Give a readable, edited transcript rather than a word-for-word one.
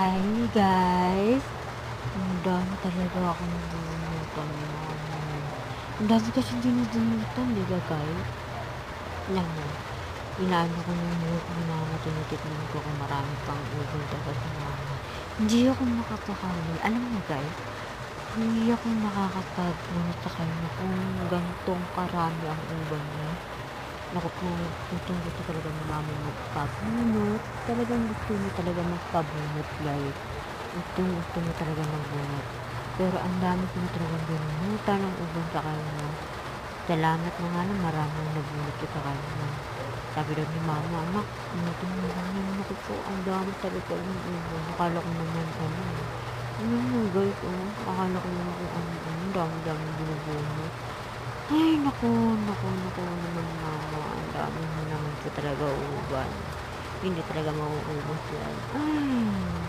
Hi guys! Ang dami talaga akong nabunutan ngayon. Ang dami kasi dinubunutan, di ba guys? Alam mo, inaano ko yung buhok ni mama, tinitignan ko kung marami pang ubod dapat ni mama. Hindi ako makapakali. Alam mo guys, hindi ako nakakapag-bunot sa kanya kung gantong karami ang uban niya. Naku po, gustong-gusto talaga ni mama magpabunot. Talagang gusto niya talaga magpabunot guys. Gustong-gusto niya talaga magbunot. Pero ang dami ko na talagang binunutan ng uban sa kanya. Salamat na nga lang maraming nabunot ko sa kanya. Sabi daw ni mama, anak, bunutin mo lang yan. Naku po, ang dami talaga ng uban. Akala ko naman ano. Ano nga guys, oh. Akala ko naman kung ano. Ang dami-dami binubunot. Ay, naku naman mama. Ang dami mo naman po talaga uban. Hindi talaga mauubos yan. Ay.